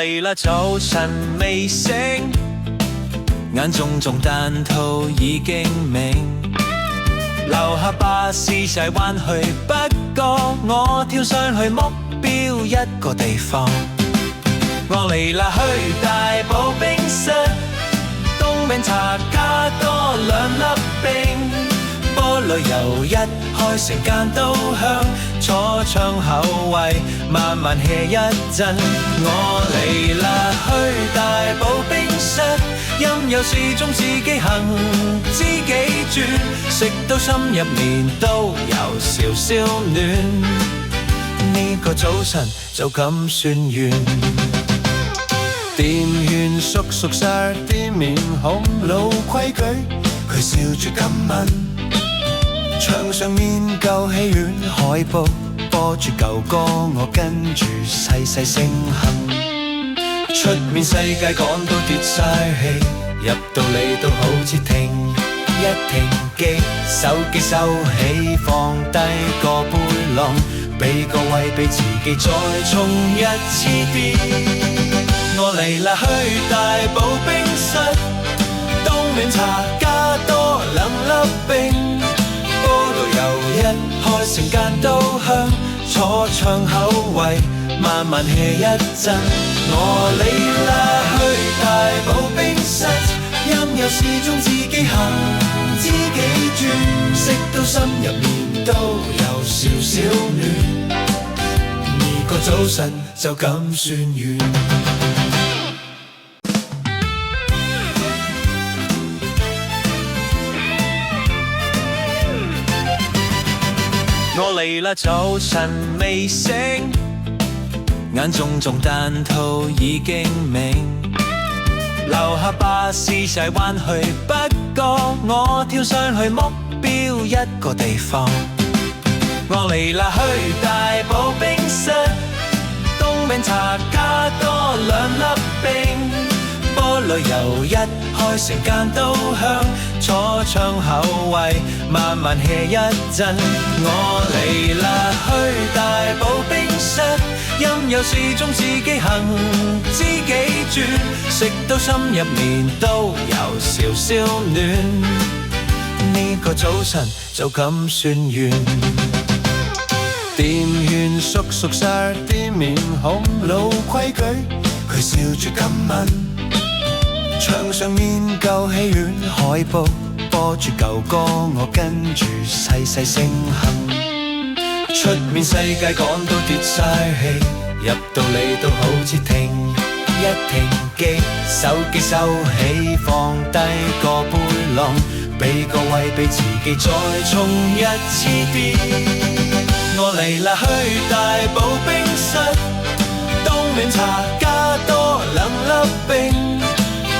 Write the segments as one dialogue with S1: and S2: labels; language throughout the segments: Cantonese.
S1: 嚟啦，早晨未醒，眼中但肚已經明。留下巴士駛灣去，不過我跳上去目標一個地方。我嚟啦，去大埔冰室，凍冰茶加多2粒冰。菠蘿油一開成間都香，坐窗口位慢慢 hea 一陣。我嚟啦，去大埔冰室，任由時鐘自己行自己轉，食到心入面都有少少暖，呢個早晨就咁算完。店員叔叔12點面孔老規矩，佢笑住咁問。牆上面舊戲院海報播住舊歌，我跟住細細聲哼。出面世界趕到跌晒氣，入到嚟都好似停一停機，手機收起放低個背囊，俾個位俾自己再衝一次啲。我嚟啦，去大埔冰室，凍檸茶加多2粒冰。菠蘿油一開成間都香，坐窗口位慢慢 hea 一陣。我嚟啦，去大埔冰室，任由時鐘自己行自己轉，食到心入面都有少少暖，呢個早晨就咁算完。我嚟啦，早晨未醒，眼中但肚已經明。留下巴士駛灣去，不過我跳上去目標一個地方。我嚟啦，去大埔冰室，凍冰茶加多2粒冰。菠蘿油一開成間都香，坐窗口位慢慢 hea 一陣。我嚟啦，去大埔冰室，任由時鐘自己行自己轉，食到心入面都有少少暖，呢個早晨就咁算完。店員叔叔12點面孔老規矩，佢笑住咁問。牆上面舊戲院海報播住舊歌，我跟住細細聲哼。出面世界趕到跌晒氣，入到嚟都好似停一停機，手機收起放低個背囊，俾個位俾自己再衝一次啲。我嚟啦，去大埔冰室，凍檸茶加多2粒冰。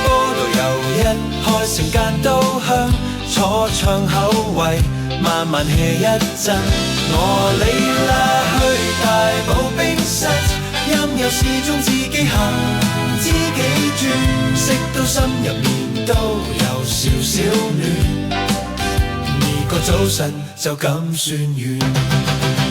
S1: 菠蘿油一開成間都香，坐窗口位慢慢 hea 一陣。我嚟啦，去大埔冰室，任由時鐘自己行自己轉，食到心入面都有少少暖，呢個早晨就咁算完。